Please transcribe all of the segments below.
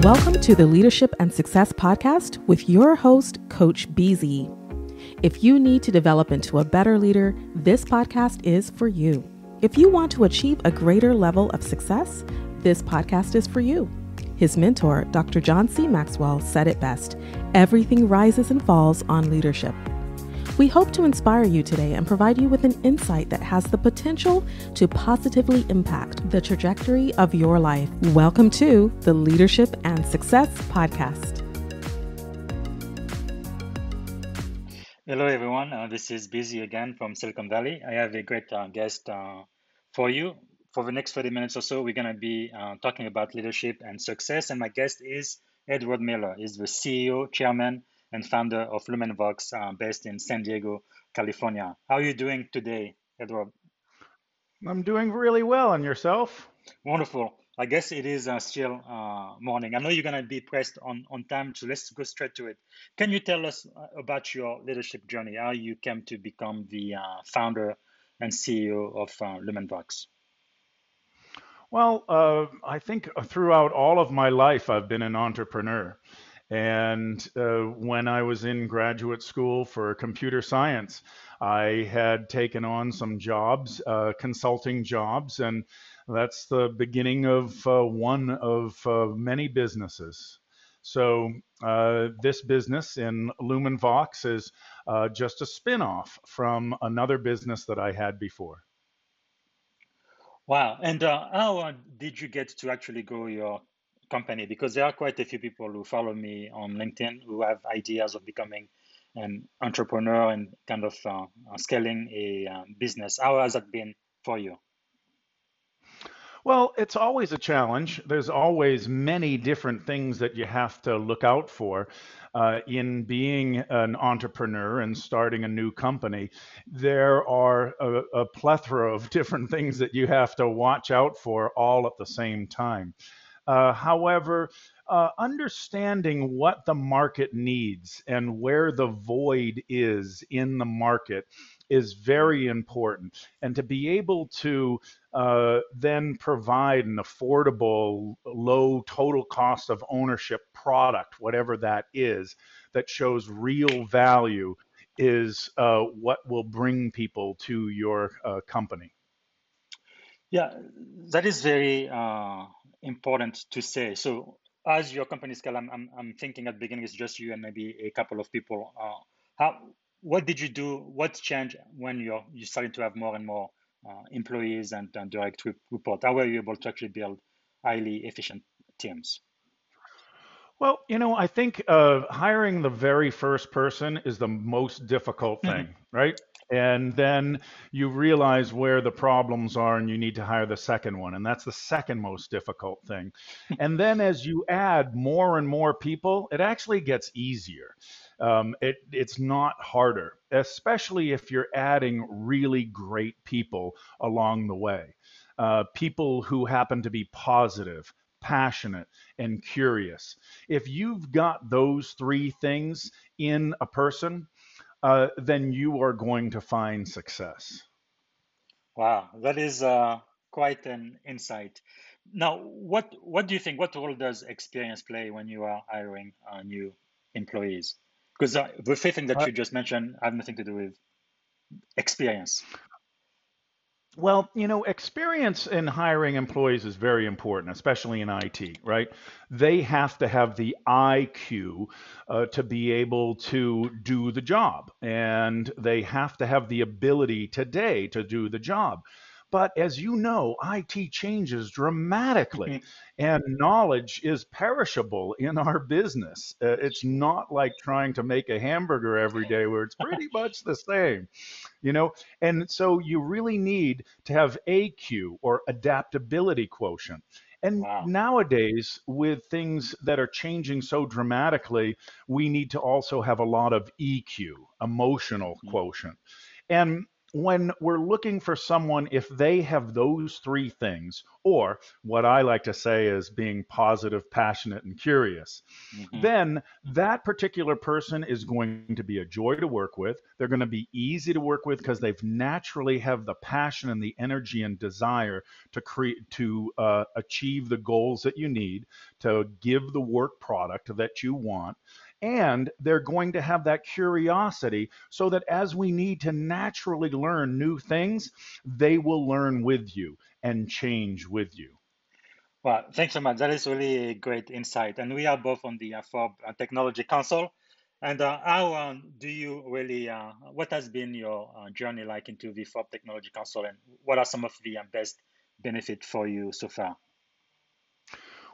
Welcome to the Leadership and Success Podcast with your host, Coach BZ. If you need to develop into a better leader, this podcast is for you. If you want to achieve a greater level of success, this podcast is for you. His mentor, Dr. John C. Maxwell, said it best: everything rises and falls on leadership. We hope to inspire you today and provide you with an insight that has the potential to positively impact the trajectory of your life. Welcome to the Leadership and Success Podcast. Hello, everyone. This is Busy again from Silicon Valley. I have a great guest for you. For the next 30 minutes or so, we're going to be talking about leadership and success. And my guest is Edward Miller. He's the CEO, chairman, and founder of LumenVox based in San Diego, California. How are you doing today, Edward? I'm doing really well. And yourself? Wonderful. I guess it is still morning. I know you're going to be pressed on time, so let's go straight to it. Can you tell us about your leadership journey, how you came to become the founder and CEO of LumenVox? Well, I think throughout all of my life, I've been an entrepreneur. And when I was in graduate school for computer science, I had taken on some jobs, consulting jobs, and that's the beginning of one of many businesses. So this business in LumenVox is just a spin-off from another business that I had before. Wow. And how did you get to actually grow your company? Because there are quite a few people who follow me on LinkedIn who have ideas of becoming an entrepreneur and kind of scaling a business. How has that been for you? Well, it's always a challenge. There's always many different things that you have to look out for in being an entrepreneur and starting a new company. There are a plethora of different things that you have to watch out for all at the same time. However, understanding what the market needs and where the void is in the market is very important. And to be able to then provide an affordable, low total cost of ownership product, whatever that is, that shows real value is what will bring people to your company. Yeah, that is very important to say. So, as your company scale, I'm thinking at the beginning it's just you and maybe a couple of people. What did you do? What changed when you started to have more and more employees and direct report? How were you able to actually build highly efficient teams? Well, I think hiring the very first person is the most difficult thing, right? And then you realize where the problems are and you need to hire the second one. And that's the second most difficult thing. And then as you add more and more people, it actually gets easier. It's not harder, especially if you're adding really great people along the way. People who happen to be positive, passionate, and curious. If you've got those three things in a person, then you are going to find success. Wow, that is quite an insight. Now, what do you think? What role does experience play when you are hiring new employees? Because the three things that Uh, you just mentioned have nothing to do with experience. Well, experience in hiring employees is very important, especially in IT, right? They have to have the IQ to be able to do the job, and they have to have the ability today to do the job. But as you know, IT changes dramatically, and knowledge is perishable in our business. It's not like trying to make a hamburger every day where it's pretty much the same, you know? And so you really need to have AQ or adaptability quotient. And Wow. nowadays, with things that are changing so dramatically, we need to also have a lot of EQ, emotional quotient. And when we're looking for someone, if they have those three things, or what I like to say is being positive, passionate, and curious, Hmm. then that particular person is going to be a joy to work with. They're going to be easy to work with because they've naturally have the passion and the energy and desire to create, to achieve the goals that you need, to give the work product that you want. And they're going to have that curiosity so that as we need to naturally learn new things, they will learn with you and change with you. Well, thanks so much. That is really a great insight. And we are both on the FOB Technology Council. And how do you really, what has been your journey like into the FOB Technology Council, and what are some of the best benefits for you so far?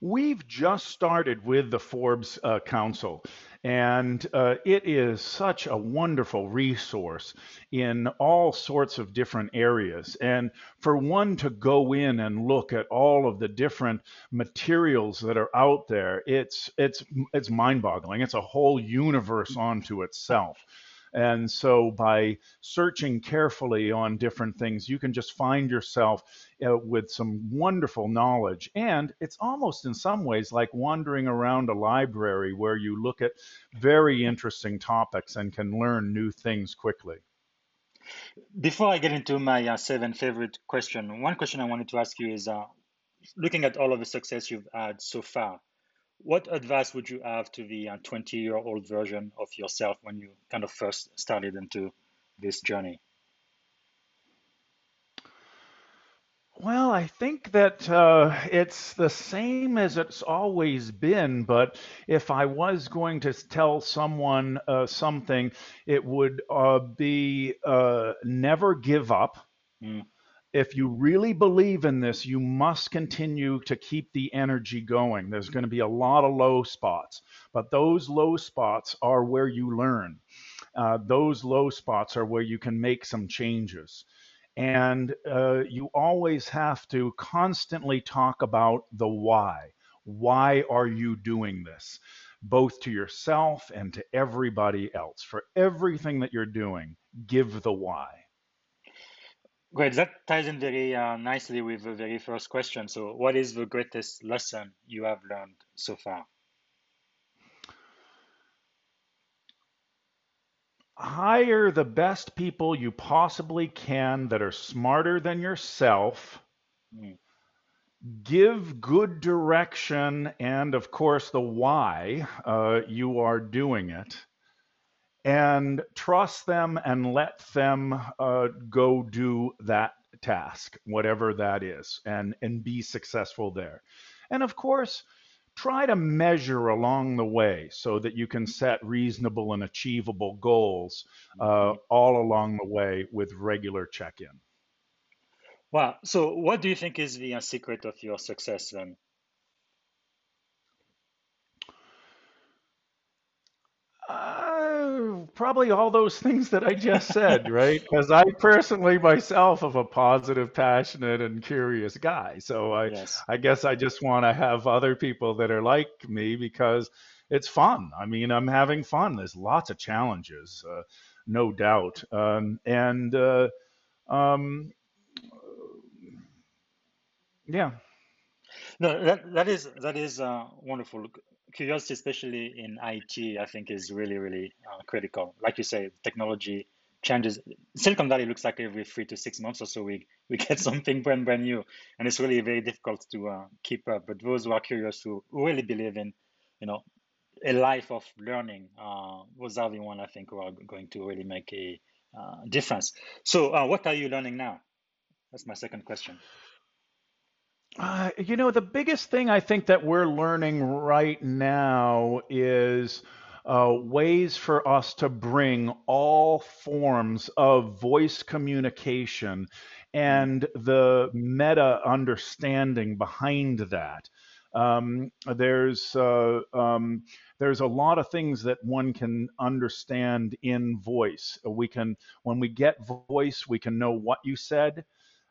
We've just started with the Forbes Council, and it is such a wonderful resource in all sorts of different areas. And for one to go in and look at all of the different materials that are out there, it's mind-boggling. It's a whole universe onto itself. And so by searching carefully on different things, you can just find yourself with some wonderful knowledge. And it's almost in some ways like wandering around a library where you look at very interesting topics and can learn new things quickly. Before I get into my seven favorite question, one question I wanted to ask you is, looking at all of the success you've had so far, what advice would you have to the 20-year-old version of yourself when you kind of first started into this journey? Well, I think that it's the same as it's always been, but if I was going to tell someone something, it would be never give up. Mm. If you really believe in this, you must continue to keep the energy going. There's going to be a lot of low spots, but those low spots are where you learn. Those low spots are where you can make some changes. And you always have to constantly talk about the why. Why are you doing this? Both to yourself and to everybody else. For everything that you're doing, give the why. Great. That ties in very nicely with the very first question. So, what is the greatest lesson you have learned so far? Hire the best people you possibly can that are smarter than yourself. Mm. Give good direction and, of course, the why you are doing it. And trust them and let them go do that task, whatever that is, and be successful there. And of course, try to measure along the way so that you can set reasonable and achievable goals Mhm. all along the way with regular check-in. Wow. So, what do you think is the secret of your success then? Probably all those things that I just said, right? Because I personally myself am a positive, passionate, and curious guy. So Yes. I guess I just want to have other people that are like me because it's fun. I mean, I'm having fun. There's lots of challenges, no doubt. Um, yeah. No, that is wonderful. Curiosity, especially in IT, I think is really, really critical. Like you say, technology changes. Silicon Valley looks like every 3 to 6 months or so we get something brand new, and it's really very difficult to keep up. But those who are curious, who really believe in, you know, a life of learning, those are the one I think who are going to really make a difference. So, what are you learning now? That's my second question. The biggest thing I think that we're learning right now is ways for us to bring all forms of voice communication Mm. and the meta understanding behind that. Um, there's uh, um, there's a lot of things that one can understand in voice. When we get voice, we can know what you said,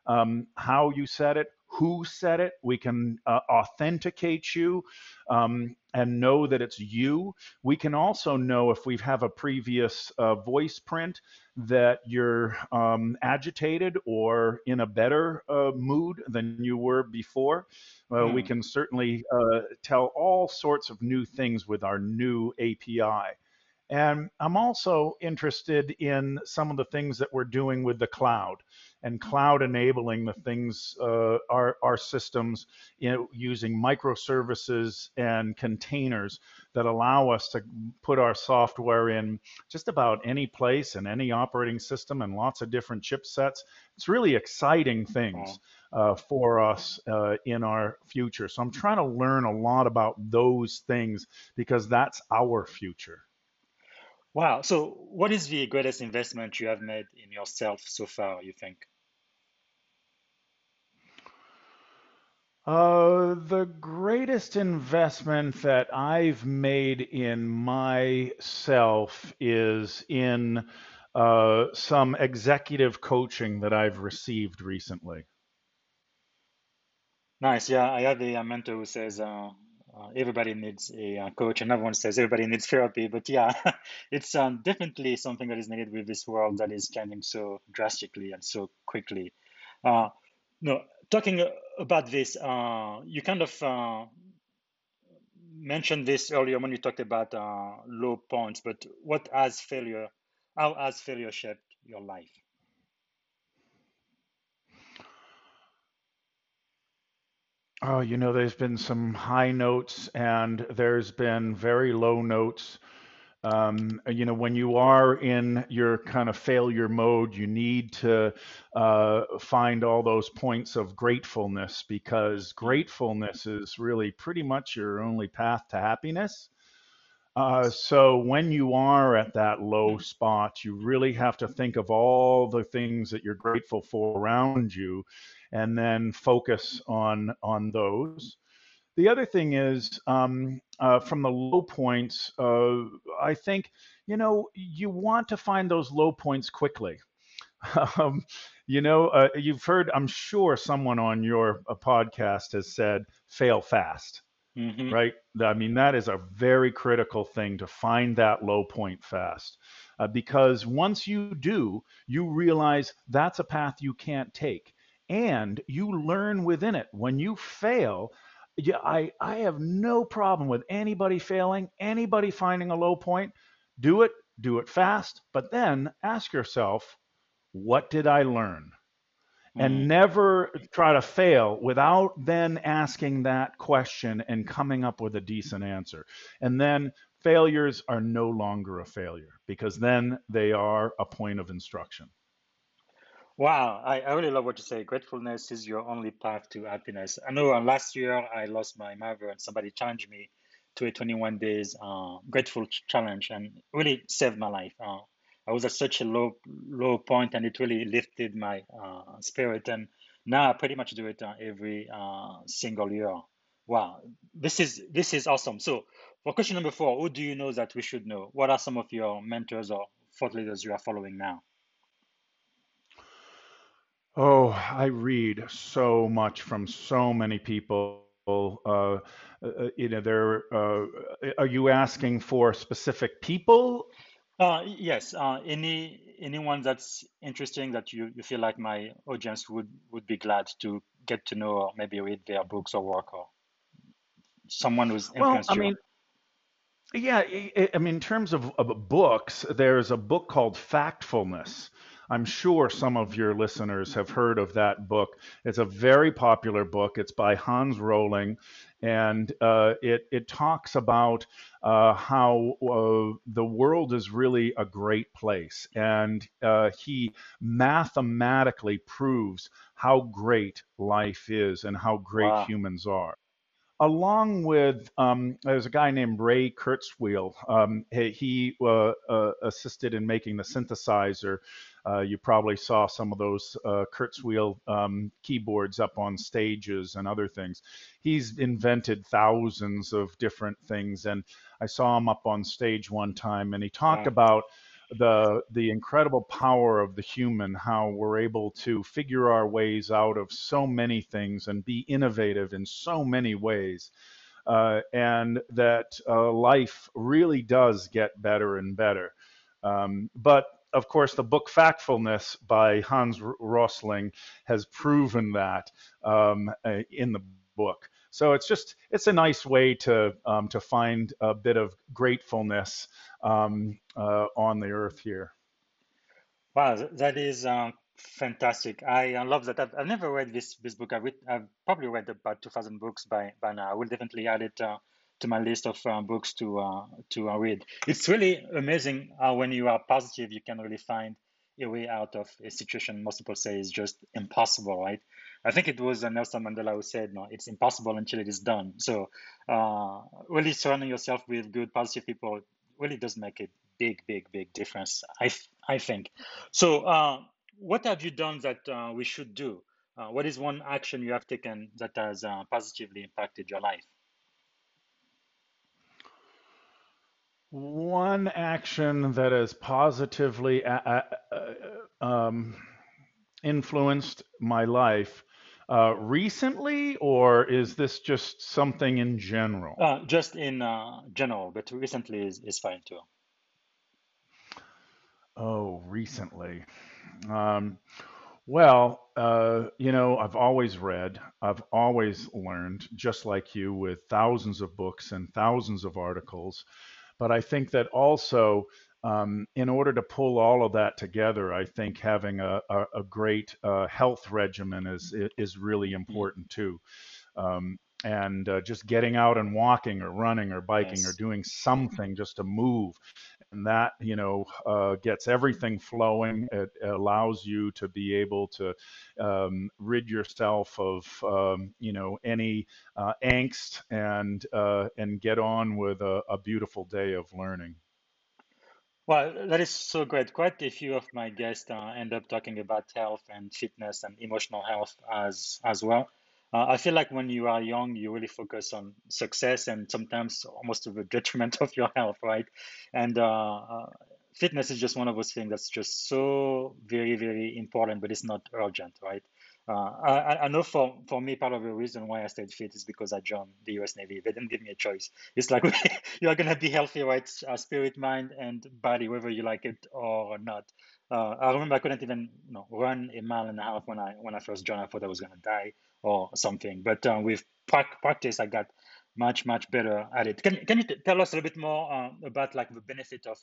how you said it, who said it. We can authenticate you and know that it's you. We can also know if we have a previous voice print that you're agitated or in a better mood than you were before. We can certainly tell all sorts of new things with our new API. And I'm also interested in some of the things that we're doing with the cloud and cloud enabling the things, our systems, using microservices and containers that allow us to put our software in just about any place and any operating system and lots of different chipsets. It's really exciting things for us in our future. So I'm trying to learn a lot about those things because that's our future. Wow. So, what is the greatest investment you have made in yourself so far, you think? The greatest investment that I've made in myself is in some executive coaching that I've received recently. Nice. Yeah, I have a mentor who says everybody needs a coach, and everyone says everybody needs therapy. But yeah, it's definitely something that is needed with this world that is changing so drastically and so quickly. Uh, no, talking about this, you kind of mentioned this earlier when you talked about low points, but how has failure shaped your life? Oh, there's been some high notes and there's been very low notes. When you are in your kind of failure mode, you need to find all those points of gratefulness because gratefulness is really pretty much your only path to happiness. So when you are at that low spot, you really have to think of all the things that you're grateful for around you, and then focus on those. The other thing is from the low points, I think, you want to find those low points quickly. You've heard, I'm sure someone on your podcast has said, fail fast, Hmm. right? I mean, that is a very critical thing to find that low point fast. Because once you do, you realize that's a path you can't take. And you learn within it. When you fail, yeah, I have no problem with anybody failing, anybody finding a low point. Do it fast, but then ask yourself, what did I learn? And never try to fail without then asking that question and coming up with a decent answer. And then failures are no longer a failure because then they are a point of instruction. Wow, I really love what you say. Gratefulness is your only path to happiness. I know last year I lost my mother and somebody challenged me to a 21 days grateful challenge and really saved my life. I was at such a low point and it really lifted my spirit. And now I pretty much do it every single year. Wow, this is awesome. So for question number 4, who do you know that we should know? What are some of your mentors or thought leaders you are following now? Oh, I read so much from so many people. Are you asking for specific people? Yes. Anyone that's interesting that you feel like my audience would be glad to get to know or maybe read their books or work or someone who's Well, influenced you. yeah, I mean, in terms of books, there's a book called Factfulness. I'm sure some of your listeners have heard of that book. It's a very popular book. It's by Hans Rowling, and it talks about how the world is really a great place, and he mathematically proves how great life is and how great Wow. humans are along with there's a guy named Ray Kurzweil. He assisted in making the synthesizer. You probably saw some of those Kurzweil keyboards up on stages and other things. He's invented thousands of different things, and I saw him up on stage one time, and he talked Wow. about the incredible power of the human, how we're able to figure our ways out of so many things and be innovative in so many ways. And that life really does get better and better. But of course, the book Factfulness by Hans Rosling has proven that in the book. So it's a nice way to find a bit of gratefulness on the earth here. Wow, that is fantastic. I love that. I've never read this book. I've probably read about 2,000 books by now. I will definitely add it to my list of books to read. It's really amazing how when you are positive, you can really find a way out of a situation most people say is just impossible, right? I think it was Nelson Mandela who said, "No, it's impossible until it is done." So, really surrounding yourself with good, positive people really does make a big difference. I think. So, what have you done that we should do? What is one action you have taken that has positively impacted your life? One action that has positively influenced my life recently, or is this just something in general? Just in general, but recently is fine too. Oh, recently. Um, well, I've always read, I've always learned, just like you, with thousands of books and thousands of articles. But I think that also, in order to pull all of that together, I think having a great health regimen is really Mm, important too. And just getting out and walking or running or biking or yes. doing something just to move, and that gets everything flowing. It allows you to be able to rid yourself of any angst and get on with a beautiful day of learning. Well, that is so great. Quite a few of my guests end up talking about health and fitness and emotional health as well. I feel like when you are young, you really focus on success and sometimes almost to the detriment of your health, right? And fitness is just one of those things that's just so very important, but it's not urgent, right? I know for me, part of the reason why I stayed fit is because I joined the US Navy. They didn't give me a choice. It's like you're gonna be healthy, right? Spirit, mind, and body, whether you like it or not. I remember I couldn't even, run a mile and a half when I first joined. I thought I was gonna die or something. But with practice, I got much better at it. Can you tell us a little bit more about like the benefit of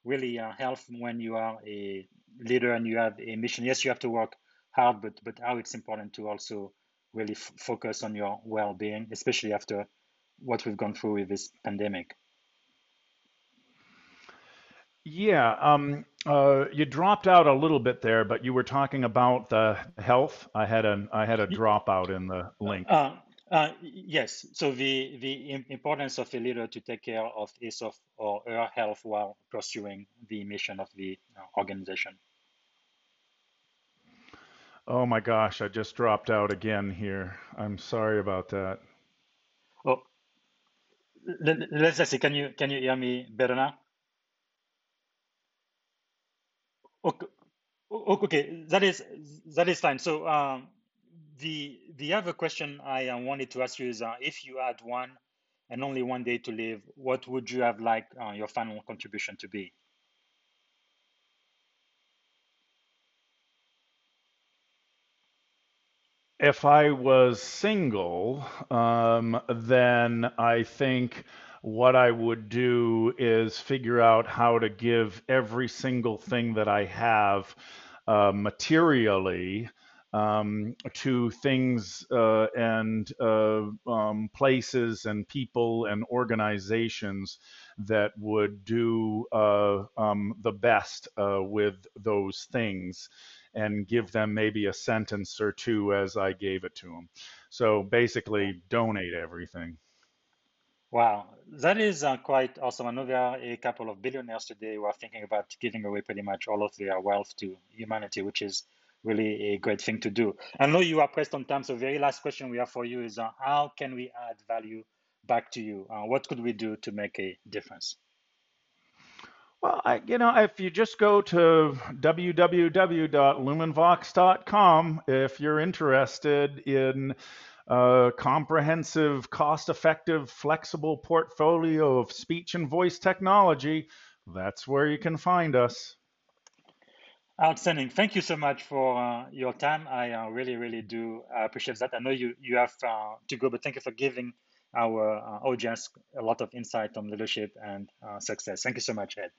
really health when you are a leader and you have a mission? Yes, you have to work hard, but how it's important to also really focus on your well-being, especially after what we've gone through with this pandemic. Yeah, you dropped out a little bit there, but you were talking about the health. I had a dropout in the link. Yes, so the importance of a leader to take care of his of or her health while pursuing the mission of the organization. Oh my gosh, I just dropped out again here. I'm sorry about that. Oh, let's see. Can you hear me better now? Okay, okay, that is fine. So the other question I wanted to ask you is if you had one and only one day to live, what would you have liked your final contribution to be? If I was single, then I think what I would do is figure out how to give every single thing that I have materially to things and places and people and organizations that would do the best with those things and give them maybe a sentence or two as I gave it to them. So Yeah. basically, donate everything. Wow, that is quite awesome. I know there are a couple of billionaires today who are thinking about giving away pretty much all of their wealth to humanity, which is really a great thing to do. I know you are pressed on time, so very last question we have for you is how can we add value back to you? What could we do to make a difference? Well, if you just go to www.lumenvox.com, if you're interested in a comprehensive, cost-effective, flexible portfolio of speech and voice technology, that's where you can find us. Outstanding. Thank you so much for your time. I really, really do appreciate that. I know you have to go, but thank you for giving our audience a lot of insight on leadership and success. Thank you so much, Ed.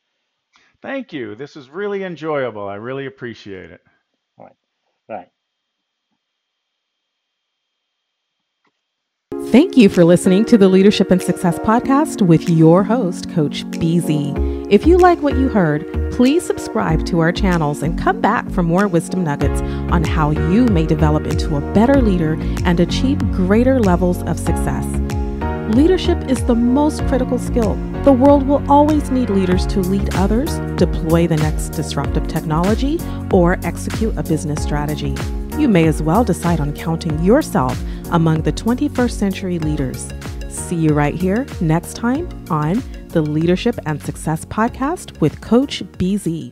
Thank you. This is really enjoyable. I really appreciate it. All right. Bye. Thank you for listening to the Leadership and Success Podcast with your host, Coach BZ. If you like what you heard, please subscribe to our channels and come back for more wisdom nuggets on how you may develop into a better leader and achieve greater levels of success. Leadership is the most critical skill. The world will always need leaders to lead others, deploy the next disruptive technology, or execute a business strategy. You may as well decide on counting yourself among the 21st century leaders. See you right here next time on the Leadership and Success Podcast with Coach BZ.